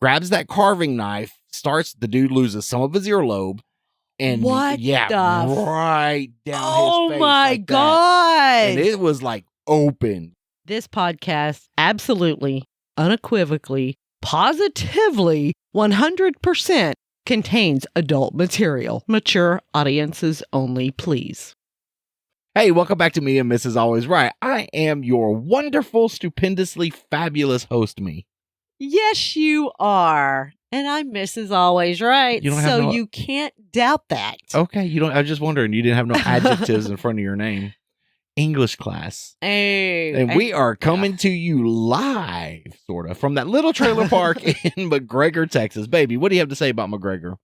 grabs that carving knife, the dude loses some of his earlobe. And what right down his face. Oh my like God. that. And it was like open. This podcast absolutely, unequivocally, positively, 100% contains adult material. Mature audiences only, please. Hey, welcome back to Me and Mrs. Always Right. I am your wonderful, stupendously fabulous host, me. Yes, you are. And I'm Mrs. Always Right. You can't doubt that. Okay, I was just wondering, you didn't have no adjectives in front of your name. English class. And we are coming to you live, sort of, from that little trailer park in McGregor, Texas. Baby, what do you have to say about McGregor?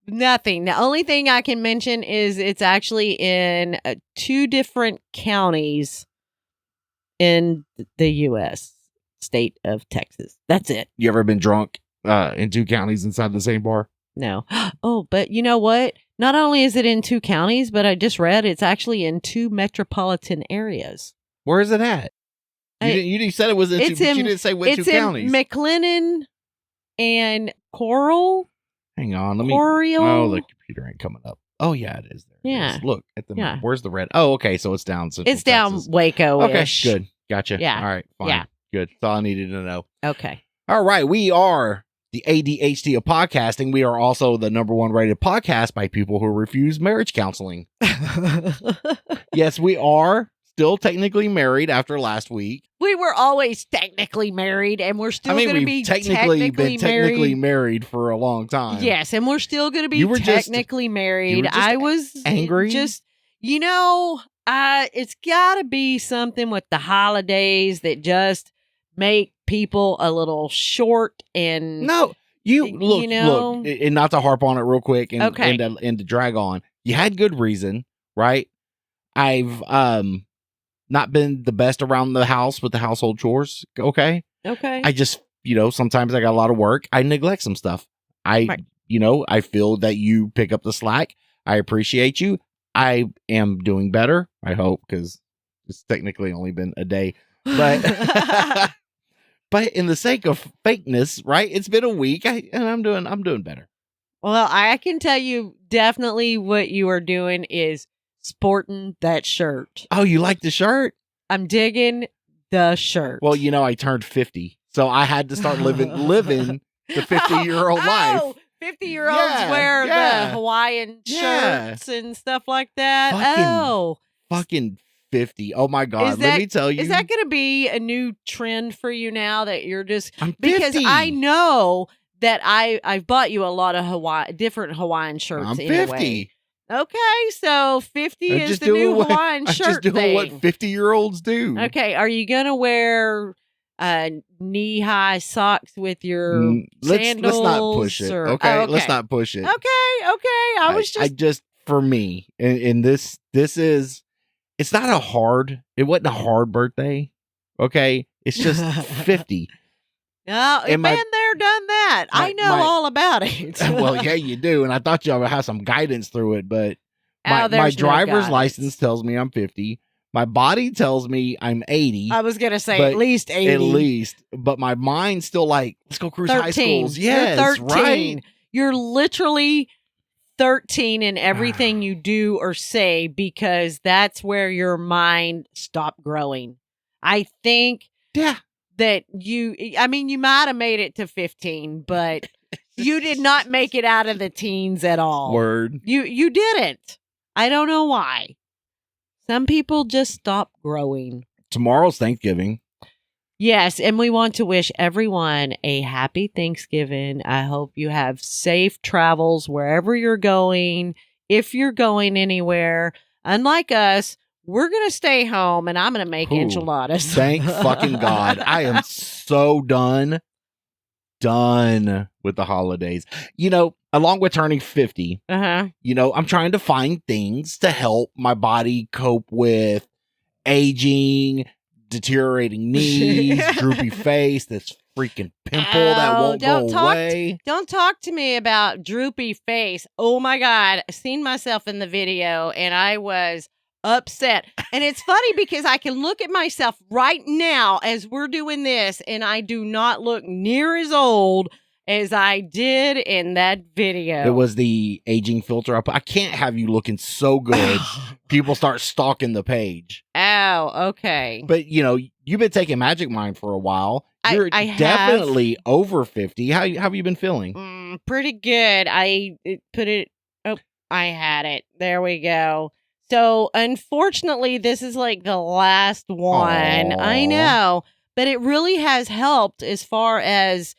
Nothing. The only thing I can mention is it's actually in 2 different counties in the U.S. state of Texas. That's it. You ever been drunk in 2 counties inside the same bar? No. Oh, but you know what? Not only is it in 2 counties, but I just read it's actually in 2 metropolitan areas. Where is it at? You said it was in 2, but you didn't say what 2 counties. It's in McLennan and Coral. Hang on, Coral. Oh, the computer ain't coming up. Oh yeah, it is there. Yeah. It is. Look at the map. Where's the red? Oh, okay, so it's down. It's down Texas. Waco-ish. Okay, good. Gotcha. Yeah. All right, fine. Yeah. Good. That's all I needed to know. Okay. All right, we are the ADHD of podcasting. We are also the #1 rated podcast by people who refuse marriage counseling. Yes, we are still technically married after last week. We were always technically married, and we're still going to be technically married for a long time. Yes, and we're still going to be technically married. I was angry. It's got to be something with the holidays that just make people a little short and look, and not to harp on it real quick and to drag on. You had good reason, right? I've not been the best around the house with the household chores. Okay. I just, sometimes I got a lot of work. I neglect some stuff. I feel that you pick up the slack. I appreciate you. I am doing better, I hope, because it's technically only been a day. But but in the sake of fakeness, right? It's been a week, and I'm doing better. Well, I can tell you definitely what you are doing is sporting that shirt. Oh, you like the shirt? I'm digging the shirt. Well, I turned 50, so I had to start living the 50-year-old life. 50-year-olds wear the Hawaiian shirts and stuff like that. Fucking 50. Oh my God. Let me tell you. Is that going to be a new trend for you now that you're just... I'm 50. Because I know that I've bought you a lot of different Hawaiian shirts. I'm 50. Anyway. Okay, so 50 is the new Hawaiian shirt I'm just doing what 50-year-olds do. Okay, are you going to wear knee-high socks with your sandals? Let's not push it, okay? Let's not push it. Okay. I just, for me, and this is, it wasn't a hard birthday, okay? It's just 50. No, been there, done that. I know all about it. Well, yeah, you do. And I thought you would have some guidance through it, but my driver's license tells me I'm 50. My body tells me I'm 80. I was going to say at least 80. At least. But my mind's still like, let's go cruise high schools. Yes, you're 13. Right? You're literally 13 in everything you do or say because that's where your mind stopped growing. I think... Yeah. That you might have made it to 15, but you did not make it out of the teens at all. Word. You didn't. I don't know why. Some people just stop growing. Tomorrow's Thanksgiving. Yes, and we want to wish everyone a happy Thanksgiving. I hope you have safe travels wherever you're going. If you're going anywhere, unlike us, we're going to stay home, and I'm going to make enchiladas. Thank fucking God. I am so done with the holidays. Along with turning 50, I'm trying to find things to help my body cope with aging, deteriorating knees, droopy face, this freaking pimple that won't go away. Don't talk to me about droopy face. Oh, my God. I seen myself in the video, and I was upset. And it's funny because I can look at myself right now as we're doing this, and I do not look near as old as I did in that video. It was the aging filter. I can't have you looking so good. People start stalking the page. Oh, okay. But, you've been taking Magic Mind for a while. You're I definitely over 50. How have you been feeling? Pretty good. I had it. There we go. So, unfortunately, this is like the last one. Aww. I know. But it really has helped as far as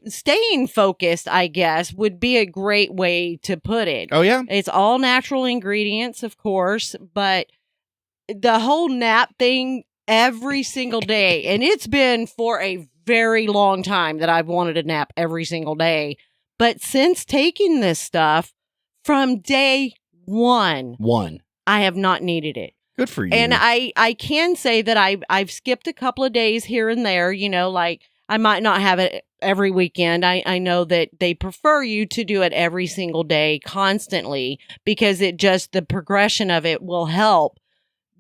staying focused, I guess, would be a great way to put it. Oh, yeah? It's all natural ingredients, of course, but the whole nap thing every single day, and it's been for a very long time that I've wanted a nap every single day. But since taking this stuff from day one, I have not needed it. Good for you. And I can say that I've skipped a couple of days here and there, like I might not have it every weekend. I know that they prefer you to do it every single day constantly because the progression of it will help.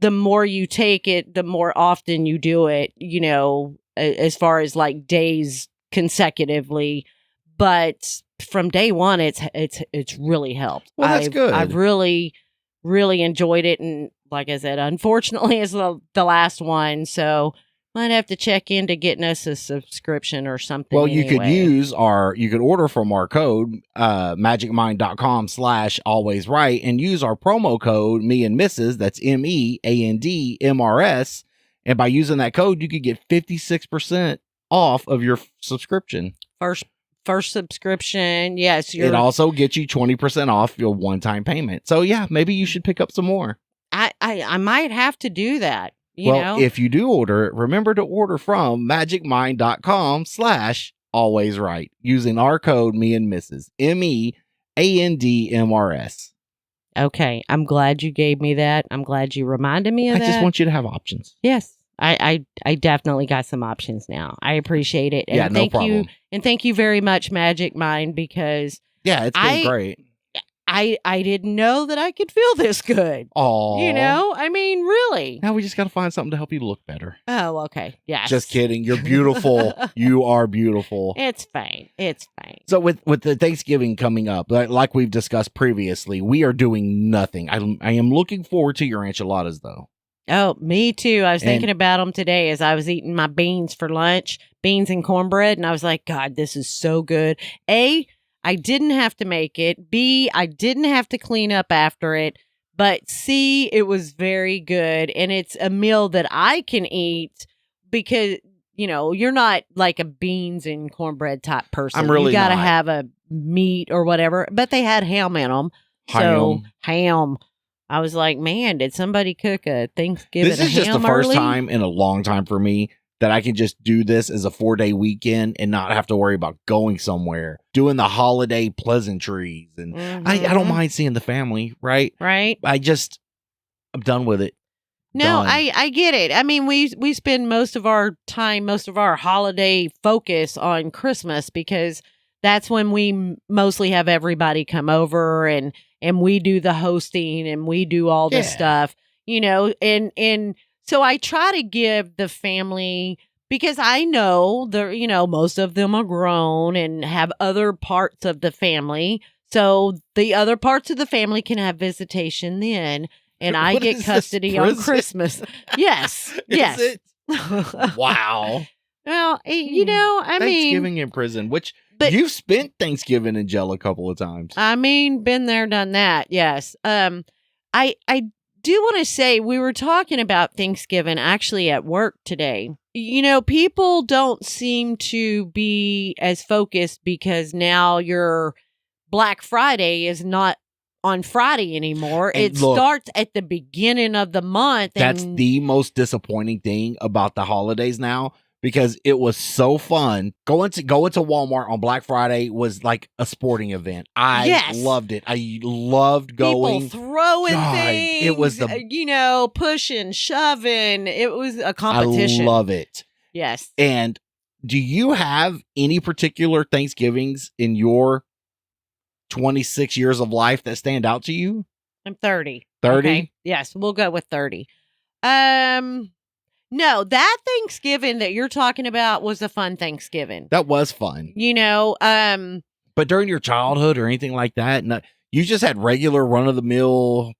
The more you take it, the more often you do it, as far as like days consecutively. But from day one, it's really helped. Well, that's good. I've really, really enjoyed it. And like I said, unfortunately, it's the last one. So might have to check into getting us a subscription or something. Well, you could order from our code, magicmind.com/alwaysright, and use our promo code, MEANDMRS, that's MEANDMRS. And by using that code, you could get 56% off of your subscription. First subscription. Yes. It also gets you 20% off your one-time payment. So yeah, maybe you should pick up some more. I might have to do that. You know? If you do order it, remember to order from magicmind.com/alwaysright using our code MEANDMRS, MEANDMRS. Okay. I'm glad you gave me that. I'm glad you reminded me of that. I just want you to have options. Yes. I definitely got some options now. I appreciate it. And no problem. And thank you very much, Magic Mind, because it's been great. I didn't know that I could feel this good. Oh, I mean, really. Now we just got to find something to help you look better. Oh, okay. Yes. Just kidding. You're beautiful. You are beautiful. It's fine. It's fine. So with the Thanksgiving coming up, like we've discussed previously, we are doing nothing. I am looking forward to your enchiladas, though. Oh, me too. I was thinking about them today as I was eating my beans for lunch, beans and cornbread, and I was like, God, this is so good. A, I didn't have to make it. B, I didn't have to clean up after it. But C, it was very good. And it's a meal that I can eat because, you're not like a beans and cornbread type person. I'm really You got to not. have a meat or whatever. But they had ham in them. So, ham. I was like, man, did somebody cook a Thanksgiving ham? This is just the first time in a long time for me that I can just do this as a 4-day weekend and not have to worry about going somewhere, doing the holiday pleasantries. And I don't mind seeing the family, right? Right. I'm done with it. No, I get it. I mean, we spend most of our time, most of our holiday focus on Christmas because that's when we mostly have everybody come over and we do the hosting and we do all this stuff, and so I try to give the family, because I know most of them are grown and have other parts of the family. So the other parts of the family can have visitation then, and I get custody on Christmas. Yes. Yes. Is it? Wow. Well, I mean, Thanksgiving in prison, which you've spent Thanksgiving in jail a couple of times. I mean, been there, done that. Yes. I do want to say we were talking about Thanksgiving actually at work today. People don't seem to be as focused because now your Black Friday is not on Friday anymore. It starts at the beginning of the month. That's the most disappointing thing about the holidays now, because it was so fun. Going to Walmart on Black Friday was like a sporting event. I loved it. I loved going. People throwing things. It was pushing, shoving. It was a competition. I love it. Yes. And do you have any particular Thanksgivings in your 26 years of life that stand out to you? I'm 30. 30? Okay. Yes, we'll go with 30. No, that Thanksgiving that you're talking about was a fun Thanksgiving. That was fun. But during your childhood or anything like that, you just had regular run-of-the-mill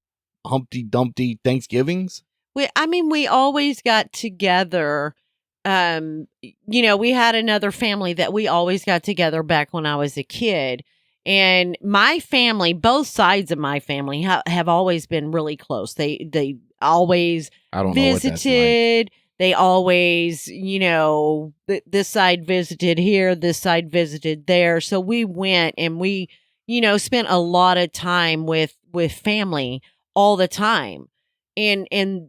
Humpty Dumpty Thanksgivings? We always got together. We had another family that we always got together back when I was a kid. And my family, both sides of my family have always been really close. They always visited. They always, this side visited here, this side visited there. So we went and we, spent a lot of time with family all the time. And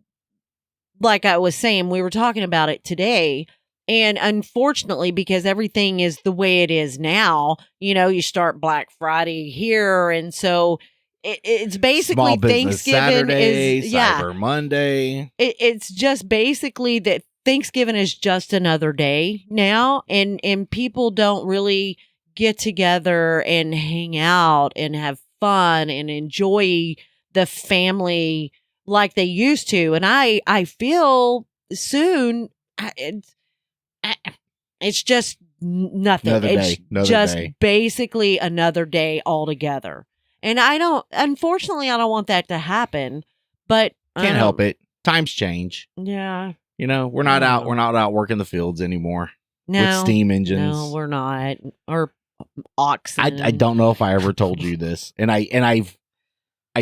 like I was saying, we were talking about it today. And unfortunately, because everything is the way it is now, you start Black Friday here. And so it's basically Small Business Thanksgiving Saturday, is Cyber Monday. It's just basically that Thanksgiving is just another day now, and people don't really get together and hang out and have fun and enjoy the family like they used to. And I feel soon it's just nothing. It's just basically another day altogether. And unfortunately, I don't want that to happen, but can't help it. Times change. Yeah. We're not out working the fields anymore with steam engines. No, we're not. Or oxen. I don't know if I ever told you this. And I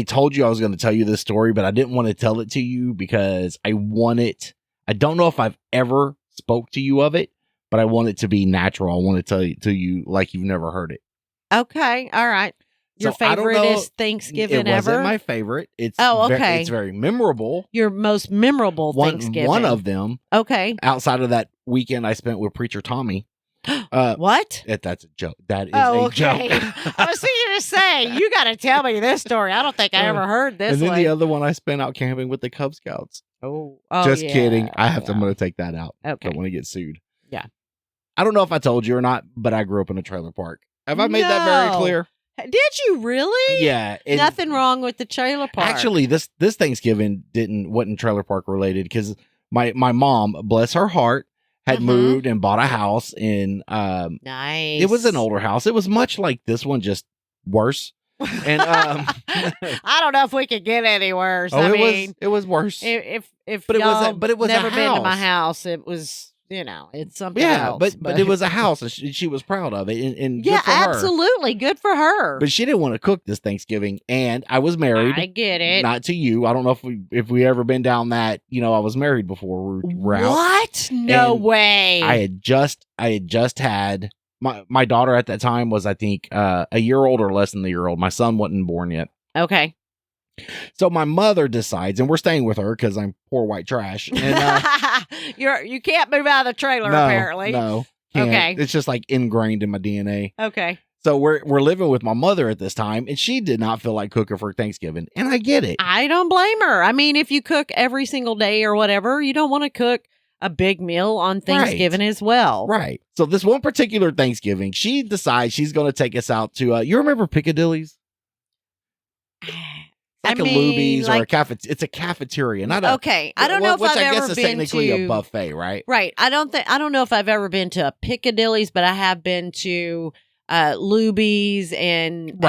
told you I was going to tell you this story, but I didn't want to tell it to you because I don't know if I've ever spoke to you of it, but I want it to be natural. I want to tell it to you like you've never heard it. Okay. All right. Your favorite is Thanksgiving ever? It wasn't my favorite. It's okay. It's very memorable. Your most memorable Thanksgiving. One of them. Okay. Outside of that weekend I spent with Preacher Tommy. What? That's a joke. That is a joke. I was thinking to say, you got to tell me this story. I don't think I ever heard this. And then the other one I spent out camping with the Cub Scouts. Oh, just kidding. I'm going to take that out. Okay. I don't want to get sued. Yeah. I don't know if I told you or not, but I grew up in a trailer park. Have I made that very clear? Did you really? Yeah. Nothing wrong with the trailer park. Actually, this Thanksgiving wasn't trailer park related because my mom, bless her heart, had moved and bought a house in nice. It was an older house. It was much like this one, just worse. And I don't know if we could get any worse. It was worse. If but it was never a house. Been to my house, it was it's something else. Yeah, but it was a house, and she was proud of it. And yeah, good for her. Absolutely, good for her. But she didn't want to cook this Thanksgiving, and I was married. I get it. Not to you. I don't know if we ever been down that. I was married before. We're out. What? No way. I had just had my daughter at that time was I think a year old or less than a year old. My son wasn't born yet. Okay. So my mother decides, and we're staying with her because I'm poor white trash. And you can't move out of the trailer apparently. No. Can't. Okay. It's just like ingrained in my DNA. Okay. So we're living with my mother at this time, and she did not feel like cooking for Thanksgiving, and I get it. I don't blame her. I mean, if you cook every single day or whatever, you don't want to cook a big meal on Thanksgiving as well. Right. So this one particular Thanksgiving, she decides she's going to take us out to, you remember Piccadilly's? It's like a Luby's or a cafeteria. It's a cafeteria, not a. Okay, I don't know if I've ever been to. Which I guess is technically a buffet, right? Right. I don't know if I've ever been to a Piccadilly's, but I have been to Luby's and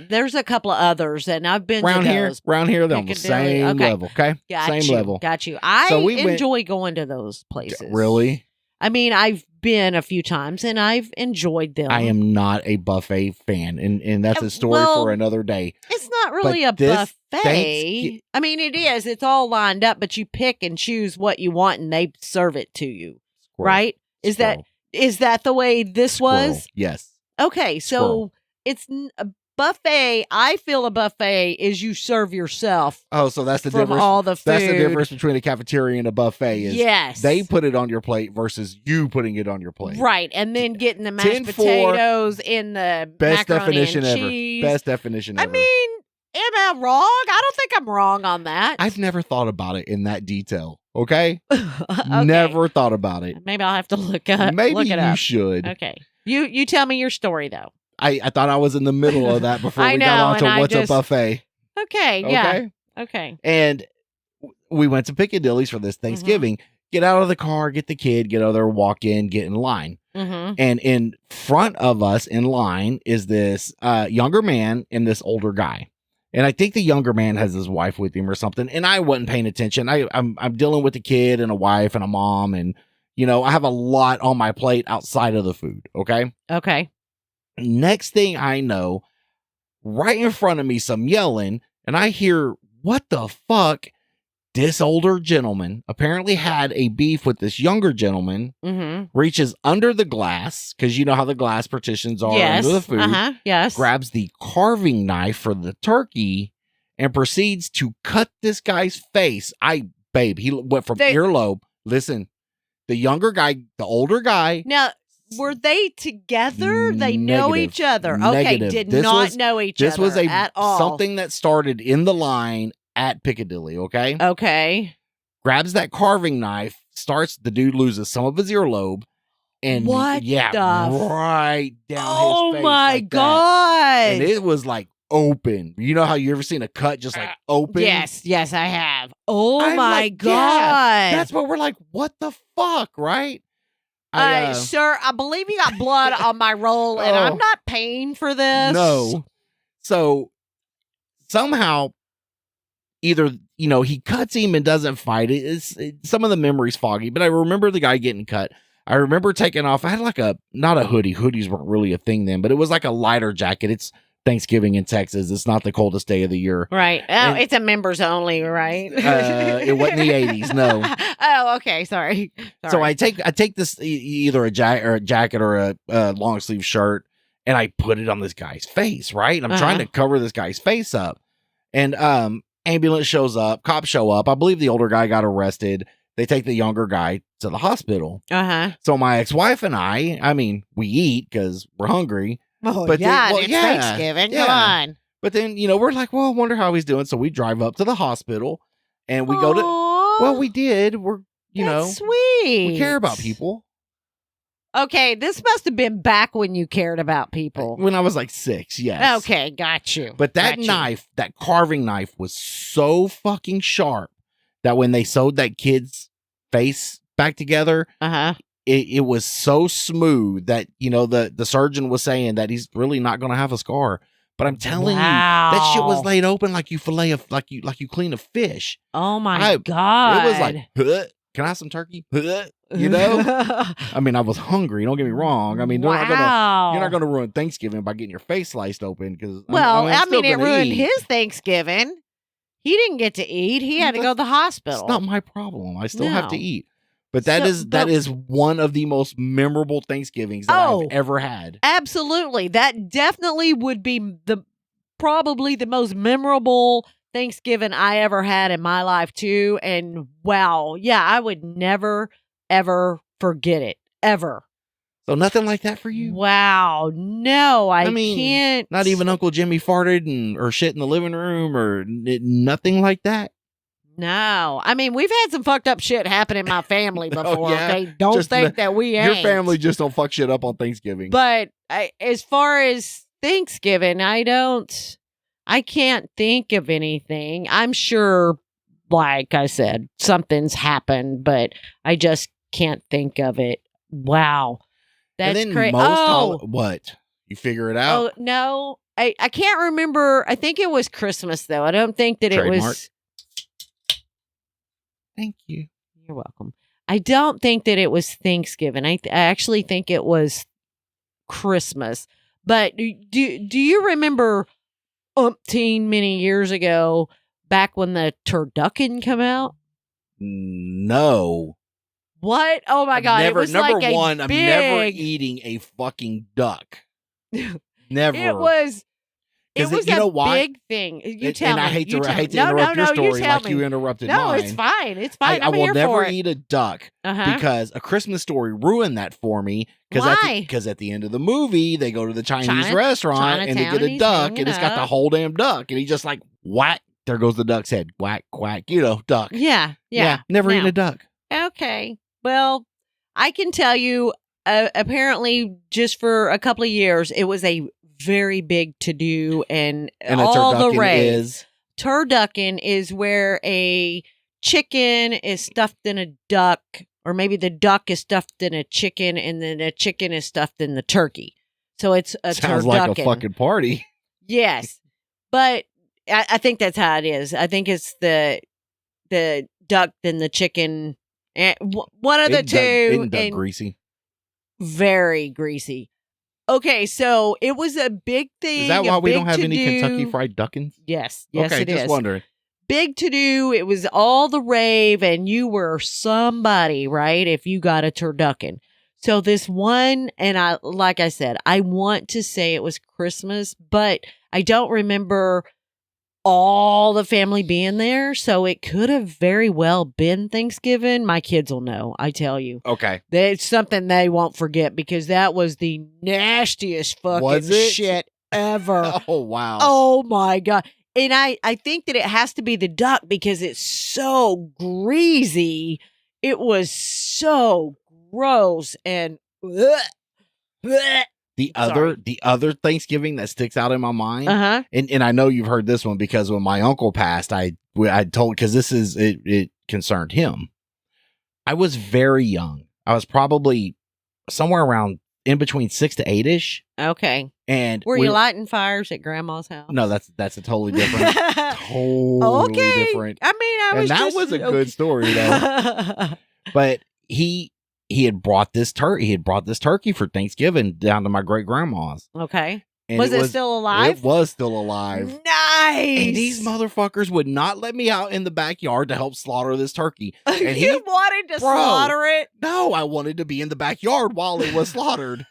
there's a couple of others, and I've been to those. Around here, they're on the same level. Okay, same level. Got you. I enjoy going to those places. Really? I mean, I've been a few times and I've enjoyed them. I am not a buffet fan, and that's a story for another day. It's not really a buffet. I mean, it is. It's all lined up, but you pick and choose what you want, and they serve it to you. Right? Is that the way this was? Yes. Okay, so it's a buffet. I feel a buffet is you serve yourself. Oh, so that's the difference. All the food. That's the difference between a cafeteria and a buffet. Is yes, they put it on your plate versus you putting it on your plate. Right, and then getting the mashed potatoes in the best macaroni definition and ever. cheese. Best definition ever. I mean, am I wrong? I don't think I'm wrong on that. I've never thought about it in that detail. Okay, okay. Never thought about it. Maybe I'll have to look up. Maybe you should. Okay, you tell me your story though. I thought I was in the middle of that before we got on to what's a buffet. Okay. Yeah. Okay. And we went to Piccadilly's for this Thanksgiving. Get out of the car, get the kid, get out there, walk in, get in line. And in front of us in line is this younger man and this older guy. And I think the younger man has his wife with him or something. And I wasn't paying attention. I'm dealing with a kid and a wife and a mom. And, you know, I have a lot on my plate outside of the food. Okay. Okay. Next thing I know, right in front of me, some yelling. And I hear, what the fuck? This older gentleman apparently had a beef with this younger gentleman, reaches under the glass, because you know how the glass partitions are under the food, grabs the carving knife for the turkey, and proceeds to cut this guy's face. He went from earlobe. Listen, the younger guy, the older guy. Now, were they together? They know each other. Okay, did not know each other at all. Something that started in the line at Piccadilly, okay? Okay. Grabs that carving knife, the dude loses some of his earlobe, and right down his face. Oh my God. And it was like open. You know how you ever seen a cut just like open? Yes, I have. Oh my God. That's what we're like, what the fuck, right? Sir, I believe you got blood on my roll, and I'm not paying for this. No. So somehow, either, you know, he cuts him and doesn't fight it. Some of the memory's foggy, but I remember the guy getting cut. I remember taking off. I had like not a hoodie. Hoodies weren't really a thing then, but it was like a lighter jacket. It's Thanksgiving in Texas. It's not the coldest day of the year. Right. Oh, it's a members only, right? It wasn't the 80s, no. Oh, okay. Sorry. So I take this either a jacket or a long sleeve shirt, and I put it on this guy's face, right? I'm trying to cover this guy's face up. And ambulance shows up, cops show up. I believe the older guy got arrested. They take the younger guy to the hospital. So my ex-wife and I mean, we eat because we're hungry. Oh, but it's Thanksgiving. Come on. But then, you know, we're like, well, I wonder how he's doing. So we drive up to the hospital and we go to, well, we did. We're, That's sweet. We care about people. Okay, this must have been back when you cared about people. When I was like 6, yes. Okay, got you. But that knife, that carving knife was so fucking sharp that when they sewed that kid's face back together, it was so smooth that, you know, the surgeon was saying that he's really not going to have a scar. But I'm telling you, that shit was laid open like you like you clean a fish. Oh my God. It was like, huh? Can I have some turkey? You know? I mean, I was hungry. Don't get me wrong. I mean, you're not gonna ruin Thanksgiving by getting your face sliced open. Because I mean, it ruined his Thanksgiving. He didn't get to eat. He had to go to the hospital. It's not my problem. I still have to eat. But that is one of the most memorable Thanksgivings that I've ever had. Absolutely. That definitely would be probably the most memorable Thanksgiving I ever had in my life too. And wow, yeah, I would never, ever forget it. Ever. So nothing like that for you? Wow. No, I mean, can't. Not even Uncle Jimmy farted or shit in the living room or nothing like that? No. I mean, we've had some fucked up shit happen in my family before. Okay, don't just think that we ain't. Your family just don't fuck shit up on Thanksgiving. But as far as Thanksgiving, I can't think of anything. I'm sure, like I said, something's happened, but I just can't think of it. Wow. That's crazy. What? You figure it out? Oh, no. I can't remember. I think it was Christmas, though. I don't think that Trademark. It was. Thank you. You're welcome. I don't think that it was Thanksgiving. I actually think it was Christmas. But do you remember many years ago, back when the turducken came out? No. What? Oh my God! It was number like one. I'm never eating a fucking duck. Never. It was a big thing. You tell me. And I hate to interrupt your story like you interrupted mine. No, it's fine. It's fine. I will never eat a duck because A Christmas Story ruined that for me. Why? Because at the end of the movie, they go to the Chinese restaurant and they get a duck, and it's got the whole damn duck, and he just like whack. There goes the duck's head. Whack, quack. You know, duck. Yeah. Never eaten a duck. Okay. Well, I can tell you. Apparently, just for a couple of years, it was a very big to do and all the rage. turducken is where a chicken is stuffed in a duck, or maybe the duck is stuffed in a chicken, and then a chicken is stuffed in the turkey. So it's a Sounds turducken. like a fucking party. Yes, but I think that's how it is. I think it's the duck, then the chicken, and one of the two. Isn't duck greasy? Very greasy. Okay, so it was a big thing. Is that why we don't have any Kentucky Fried Duckins? Yes, okay, it just is. Wondering. Big to do. It was all the rave, and you were somebody, right? If you got a turducken. So this one, and like I said, I want to say it was Christmas, but I don't remember all the family being there. So it could have very well been Thanksgiving. My kids will know, I tell you. Okay. It's something they won't forget because that was the nastiest fucking shit ever. Oh, wow. Oh, my God. And I think that it has to be the duck because it's so greasy. It was so gross and the other Thanksgiving that sticks out in my mind, and I know you've heard this one because when my uncle passed, I told, because it concerned him. I was very young. I was probably somewhere around in between 6 to 8-ish. Okay. And were you lighting fires at Grandma's house? No, that's a totally different. Totally different. I mean, that was a good story though. But he had brought this turkey. He had brought this turkey for Thanksgiving down to my great grandma's. Okay. And was it still alive? It was still alive. Nice. And these motherfuckers would not let me out in the backyard to help slaughter this turkey. And you wanted to slaughter it? No, I wanted to be in the backyard while it was slaughtered.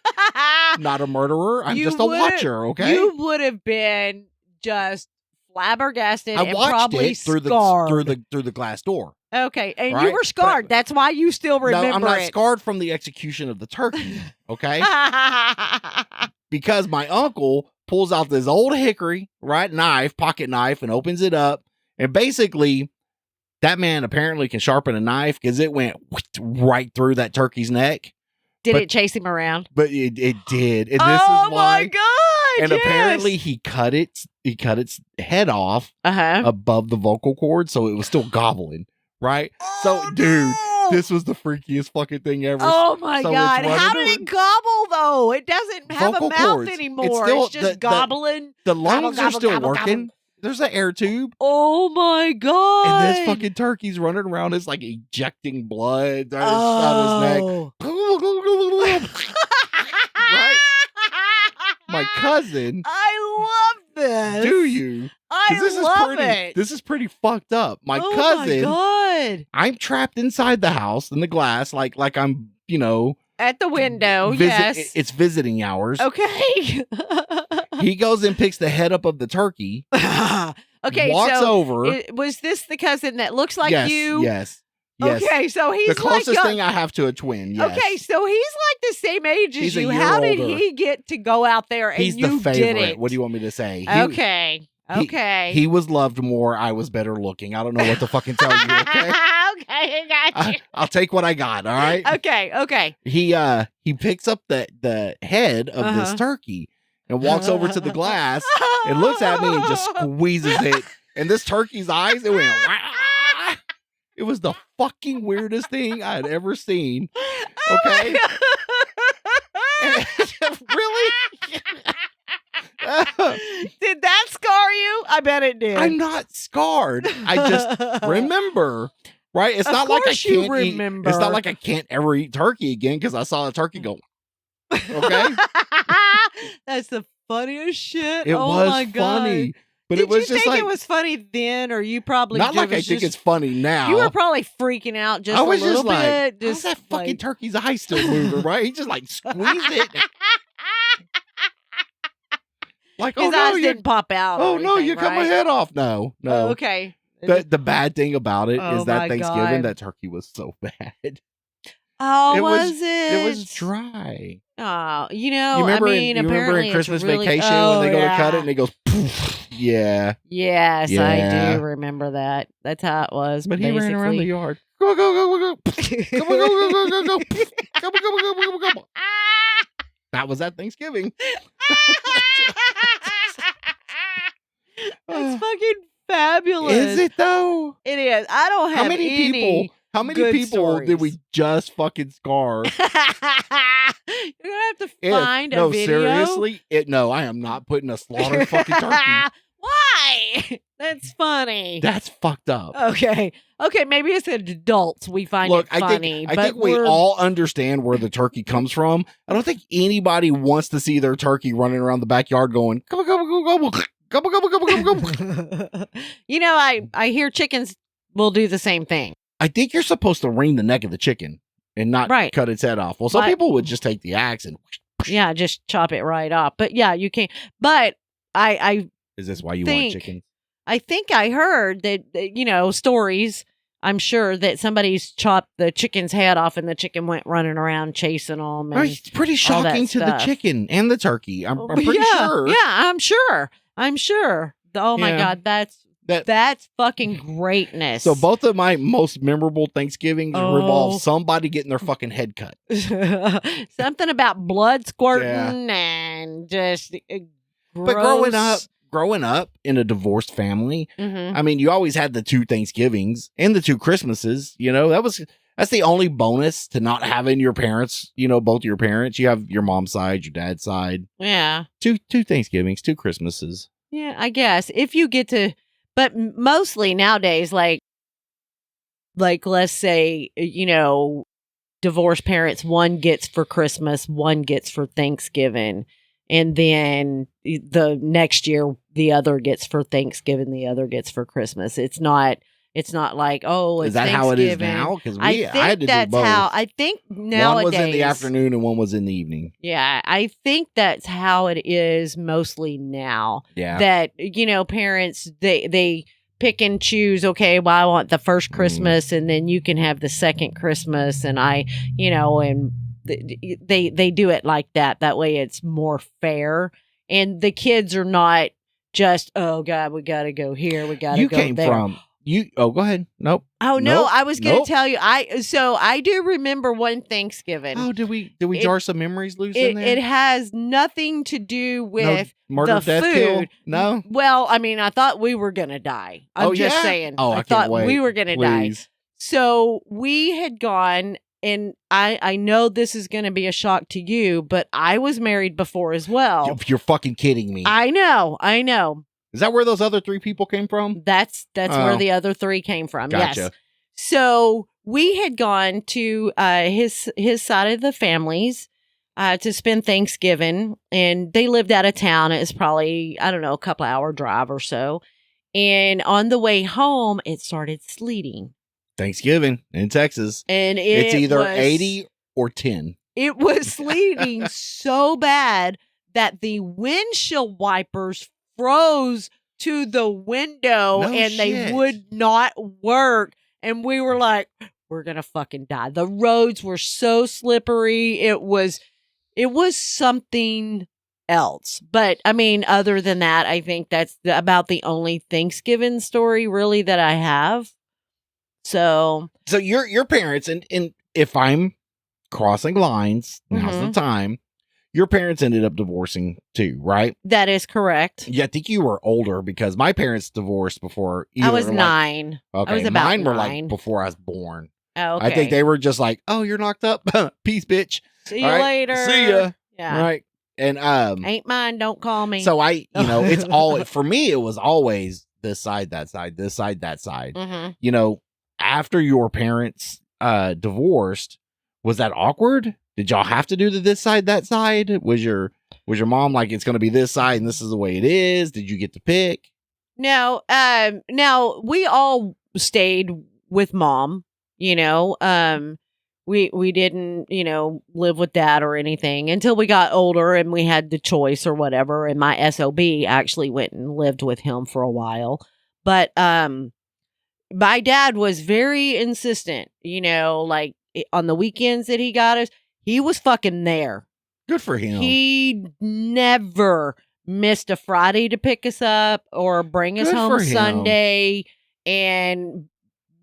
Not a murderer. I'm just a watcher, okay? You would have been just flabbergasted I and watched probably it through scarred. through the glass door. Okay, and right? you were scarred. That's why you still remember it. No, I'm not scarred from the execution of the turkey, okay? Because my uncle pulls out this old hickory, pocket knife, and opens it up. And basically, that man apparently can sharpen a knife because it went right through that turkey's neck. Did it chase him around? But it did. And this is why. My God! And apparently he cut its head off above the vocal cord, so it was still gobbling. Right? Oh, so, dude, this was the freakiest fucking thing ever. Oh, my God. How did it gobble, though? It doesn't have a mouth anymore. It's just gobbling. The lungs are still working. There's an air tube. Oh, my God. And this fucking turkey's running around. It's like ejecting blood out his neck. Right? My cousin. I love this. Do you? I love it. This is pretty fucked up. My cousin. Oh my God. I'm trapped inside the house in the glass, like I'm, at the window. Yes. It's visiting hours. Okay. He goes and picks the head up of the turkey. Okay. Walks over. Was this the cousin that looks like you? Yes. Okay, so he's the closest thing I have to a twin. Yes. Okay, so he's like the same age as you. How did he get to go out there and he's you the favorite. did it? What do you want me to say? Okay. He was loved more. I was better looking. I don't know what to fucking tell you. Okay. Okay, I got you. I'll take what I got. All right. Okay. He picks up the head of this turkey and walks over to the glass and looks at me and just squeezes it. And this turkey's eyes, it went. It was the fucking weirdest thing I had ever seen. Okay. Really? Did that scar you? I bet it did. I'm not scarred. I just remember. Right? It's not like I can't remember. It's not like I can't ever eat turkey again because I saw a turkey go. Okay. That's the funniest shit. It was my God. funny. But Did it was you just think like, it was funny then, or you probably not like I think it's funny now. You were probably freaking out just I was a little just bit. Like, how's that fucking turkey's eye still moving? Right? He just like squeezed it. Like, his eyes didn't pop out. Oh no, you cut my head off. No. Oh, okay. The bad thing about it is that Thanksgiving, that turkey was so bad. Oh, was it? It was dry. Oh, you remember in Christmas Vacation when they go to cut it and it goes poof. Yeah. Yes, I do remember that. That's how it was. But he ran around the yard. Go. Come on. That was at Thanksgiving. That's fucking fabulous. Is it though? It is. I don't have How many good people did we stories. just fucking scar? You're gonna have to find a video. Seriously? No, I am not putting a slaughtered fucking turkey. Why? That's funny. That's fucked up. Okay. Maybe as adults we find it funny. I think we all understand where the turkey comes from. I don't think anybody wants to see their turkey running around the backyard going, gobble, gobble, gobble, gobble, gobble, gobble, gobble, gobble. You know, I hear chickens will do the same thing. I think you're supposed to wring the neck of the chicken and not cut its head off. Well, some people would just take the axe and yeah, just chop it right off. But yeah, you can't. But is this why you want chicken? I think I heard that, you know, stories. I'm sure that somebody's chopped the chicken's head off and the chicken went running around chasing them. And it's pretty shocking to the chicken and the turkey. I'm pretty sure. Yeah, I'm sure. Oh my God, that's fucking greatness. So both of my most memorable Thanksgivings revolve somebody getting their fucking head cut. Something about blood squirting and just gross. But growing up in a divorced family, I mean, you always had the 2 Thanksgivings and the 2 Christmases. You know, that's the only bonus to not having your parents, you know, both your parents. You have your mom's side, your dad's side. Yeah. 2 Thanksgivings, 2 Christmases. Yeah, I guess if you get to, but mostly nowadays, like let's say, you know, divorced parents, one gets for Christmas, one gets for Thanksgiving. And then the next year, the other gets for Thanksgiving, the other gets for Christmas. It's not like, oh, it's is that how it is now? Because I had to do both. I think nowadays. One was in the afternoon and one was in the evening. Yeah, I think that's how it is mostly now. Yeah. That, you know, parents, they pick and choose, okay, well, I want the first Christmas and then you can have the second Christmas. And and they do it like that. That way it's more fair. And the kids are not just, oh God, we got to go here. We got to go there. You came from, go ahead. Nope. Oh, no, I was going to tell you. I do remember one Thanksgiving. Oh, did we jar some memories loose in there? It has nothing to do with murder, the death, food. kill? No? Well, I mean, I thought we were going to die. I'm just saying. Oh, I thought we were going to die. So we had gone. And I know this is going to be a shock to you, but I was married before as well. You're fucking kidding me. I know. Is that where those other 3 people came from? That's where the other 3 came from. Gotcha. Yes. So we had gone to his side of the families to spend Thanksgiving, and they lived out of town. It was probably, I don't know, a couple hour drive or so. And on the way home, it started sleeting. Thanksgiving in Texas. And it's either 80 or 10. It was sleeting so bad that the windshield wipers froze to the window they would not work. And we were like, we're going to fucking die. The roads were so slippery. It was something else. But I mean, other than that, I think that's about the only Thanksgiving story really that I have. So your parents, and if I'm crossing lines, now's the time. Your parents ended up divorcing too, right? That is correct. Yeah, I think you were older because my parents divorced before. I was 9. Okay, I was about mine 9. were like before I was born. Oh, okay. I think they were just like, "Oh, you're knocked up, peace, bitch. See you later. See ya." Yeah. Right. And ain't mine. Don't call me. So it's all for me. It was always this side, that side, this side, that side. You know. After your parents divorced, was that awkward? Did y'all have to do this side, that side? Was your mom like, it's going to be this side and this is the way it is? Did you get to pick? No. Now we all stayed with mom. You know, we didn't, you know, live with dad or anything until we got older and we had the choice or whatever. And my SOB actually went and lived with him for a while, but my dad was very insistent, you know, like on the weekends that he got us, he was fucking there. Good for him. He never missed a Friday to pick us up or bring us home Sunday, and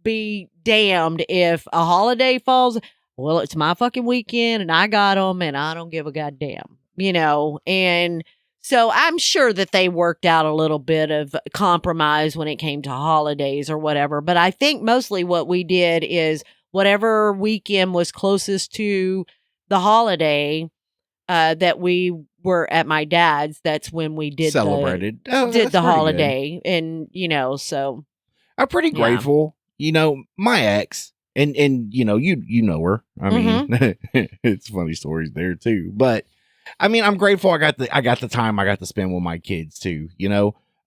be damned if a holiday falls. Well, it's my fucking weekend and I got them and I don't give a goddamn, you know, and So I'm sure that they worked out a little bit of compromise when it came to holidays or whatever. But I think mostly what we did is whatever weekend was closest to the holiday that we were at my dad's, that's when we did celebrated did the holiday. Good. And, so. I'm pretty grateful. My ex, and you know her. I mean, it's funny stories there too. But I mean, I'm grateful I got the time I got to spend with my kids too,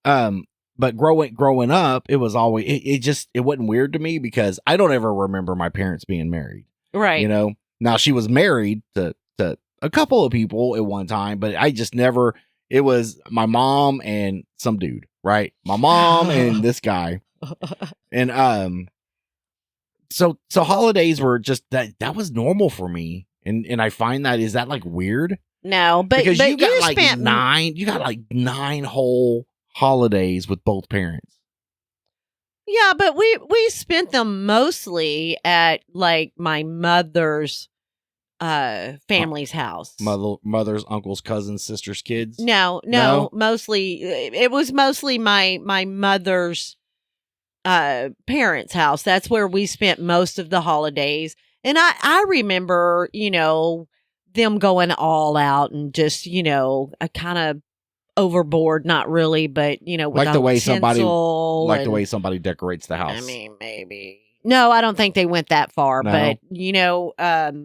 but growing up, it was always it wasn't weird to me because I don't ever remember my parents being married. Right. Now she was married to a couple of people at one time, but I just never, it was my mom and some dude, right? My mom and this guy. And so holidays were just that was normal for me. And I find that, is that like weird? No, but because you got like spent 9 whole holidays with both parents. Yeah, but we spent them mostly at like my mother's family's house. Mother's, uncles, cousins, sisters, kids. No, mostly it was mostly my mother's parents' house. That's where we spent most of the holidays. And I remember, them going all out and just, a kind of overboard, not really, but with like the way the way somebody decorates the house. I mean, maybe. No, I don't think they went that far, No. but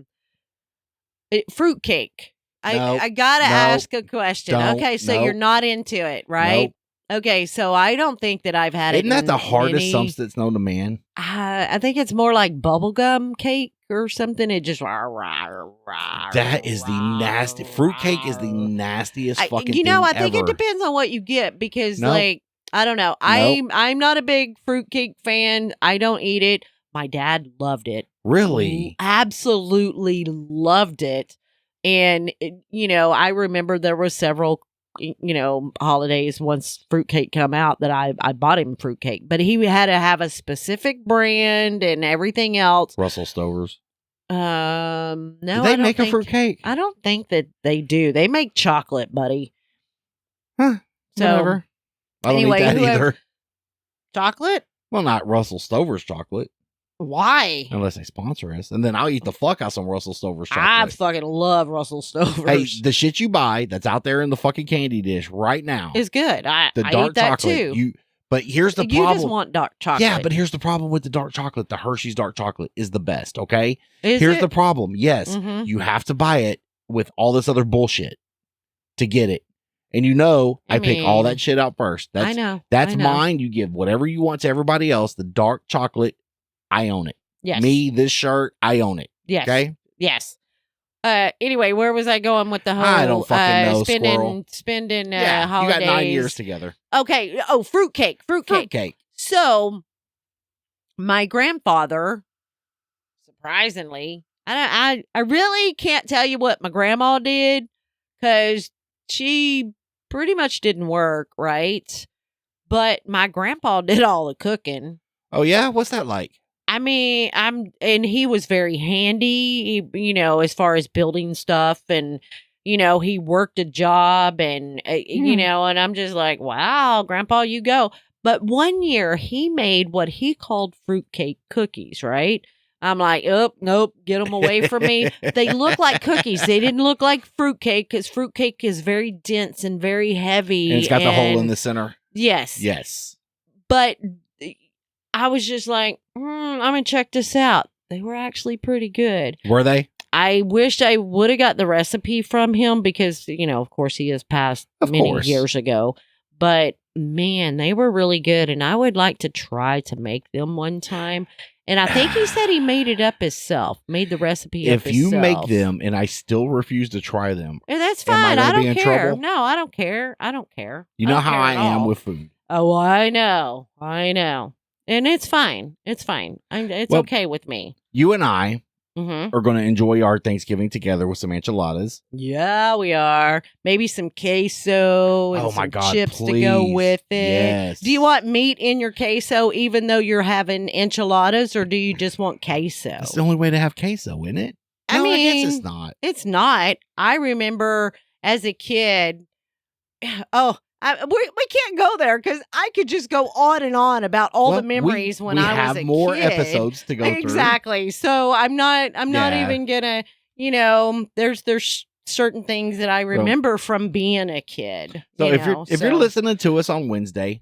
fruitcake. I gotta ask a question. Okay, so you're not into it, right? Nope. Okay, so I don't think that I've had Isn't it. that the hardest substance known to man? I think it's more like bubblegum cake or something. It just that is the nasty fruitcake is the nastiest fucking thing I think ever. it depends on what you get because like I don't know. I'm not a big fruitcake fan. I don't eat it. My dad loved it. Really? Absolutely loved it. And I remember there were several holidays once fruitcake come out that I bought him fruitcake, but he had to have a specific brand and everything else. Russell Stover's. No, do they make a fruitcake? I don't think that they do. They make chocolate, buddy. Huh? So, whatever. I don't eat that either. Chocolate? Well, not Russell Stover's chocolate. Why? Unless they sponsor us, and then I'll eat the fuck out some Russell Stover's chocolate. I fucking love Russell Stover's. Hey, the shit you buy that's out there in the fucking candy dish right now is good. I dark eat that chocolate too. But here's the problem. You just want dark chocolate. Yeah, but here's the problem with the dark chocolate. The Hershey's dark chocolate is the best, okay? Here's the problem. Yes, you have to buy it with all this other bullshit to get it. And I pick all that shit out first. I know. That's mine. You give whatever you want to everybody else. The dark chocolate, I own it. Yes. Me, this shirt, I own it. Yes. Okay? Yes. Anyway, where was I going with the whole I don't fucking know, spending You holidays? got 9 years together. Okay. Oh, fruitcake. So my grandfather, surprisingly, I really can't tell you what my grandma did because she pretty much didn't work, right? But my grandpa did all the cooking. Oh yeah? What's that like? I mean, and he was very handy, as far as building stuff, and he worked a job, and and I'm just like, wow, Grandpa, you go. But one year he made what he called fruitcake cookies, right? I'm like, oh, nope, get them away from me. They look like cookies. They didn't look like fruitcake because fruitcake is very dense and very heavy. And it's got the hole in the center. Yes. Yes. But I was just like, I'm going to check this out. They were actually pretty good. Were they? I wished I would have got the recipe from him because, of course he has passed many years ago. But man, they were really good. And I would like to try to make them one time. And I think he said he made it up himself, made the recipe up himself. If you make them and I still refuse to try them. And that's fine. I don't care. Trouble? No, I don't care. I don't care. You know how I am with food. Oh, I know. And it's fine. It's fine. It's okay with me. You and I are going to enjoy our Thanksgiving together with some enchiladas. Yeah, we are. Maybe some queso and some chips to go with it. Yes. Do you want meat in your queso even though you're having enchiladas, or do you just want queso? It's the only way to have queso, isn't it? I mean, I guess it's not. It's not. I remember as a kid, Oh, we can't go there because I could just go on and on about all the memories when I was a kid. We have more episodes to go through. Exactly. So I'm not Yeah. even gonna. There's certain things that I remember from being a kid. So if you're listening to us on Wednesday,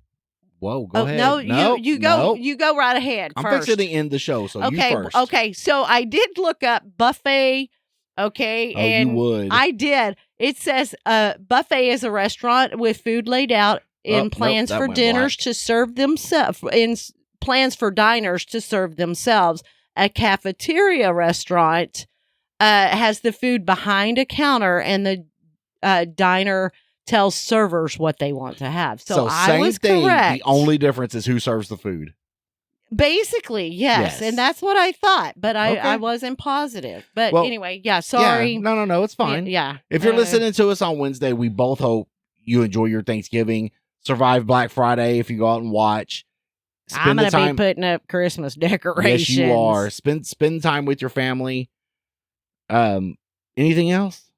go ahead. No, you go right ahead. I'm first. fixing to end the show, so you first. Okay. So I did look up buffet. Okay, and you would. I did. It says buffet is a restaurant with food laid out in plans for dinners to serve themselves. In plans for diners to serve themselves. A cafeteria restaurant has the food behind a counter, and the diner tells servers what they want to have. So I was correct. The only difference is who serves the food. Basically, yes. And that's what I thought, but I wasn't positive. But anyway, sorry. Yeah, no, it's fine. Yeah. If you're listening to us on Wednesday, we both hope you enjoy your Thanksgiving, survive Black Friday if you go out and watch. I'm going to be putting up Christmas decorations. Yes, you are. Spend time with your family. Anything else?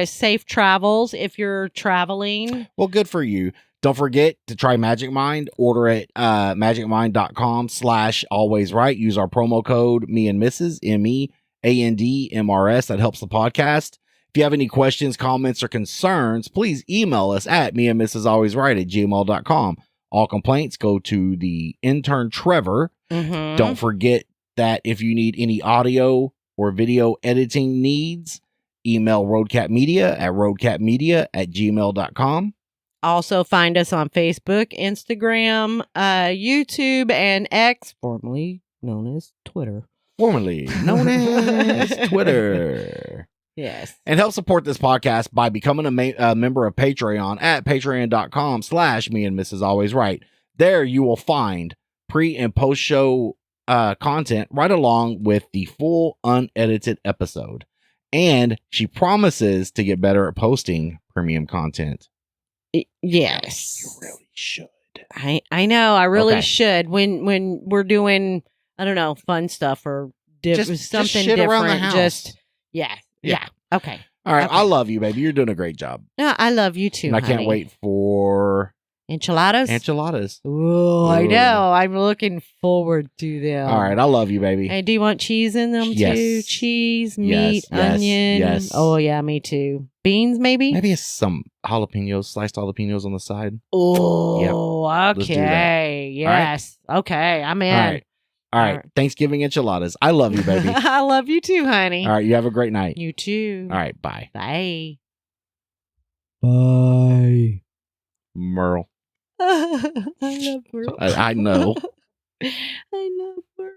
Safe travels if you're traveling. Well, good for you. Don't forget to try Magic Mind. Order it magicmind.com/alwaysright. Use our promo code MEANDMRS, MEANDMRS. That helps the podcast. If you have any questions, comments, or concerns, please email us at meandmrsalwaysright@gmail.com. All complaints go to the intern Trevor. Mm-hmm. Don't forget that if you need any audio or video editing needs, email roadcatmedia at roadcatmedia@gmail.com. Also find us on Facebook, Instagram, YouTube, and X, formerly known as Twitter. Yes. And help support this podcast by becoming a member of Patreon at patreon.com/meandmrsalwaysright. There you will find pre and post show content right along with the full unedited episode. And she promises to get better at posting premium content. Yes. You really should. I know. I really should. When we're doing, I don't know, fun stuff or something shit different. Around the house. Yeah. Okay. All right. Okay. I love you, baby. You're doing a great job. No, I love you too. And I can't wait for enchiladas. Oh, I know. I'm looking forward to them. All right. I love you, baby. Hey, do you want cheese in them too? Cheese, meat, onion. Yes. Oh, yeah, me too. Beans, maybe? Maybe some sliced jalapenos on the side. Oh, okay. Yes. Right. Okay. I'm in. All right. Thanksgiving enchiladas. I love you, baby. I love you too, honey. All right. You have a great night. You too. All right. Bye. Bye. Bye. Merle. I love Merle. I know. I love Merle.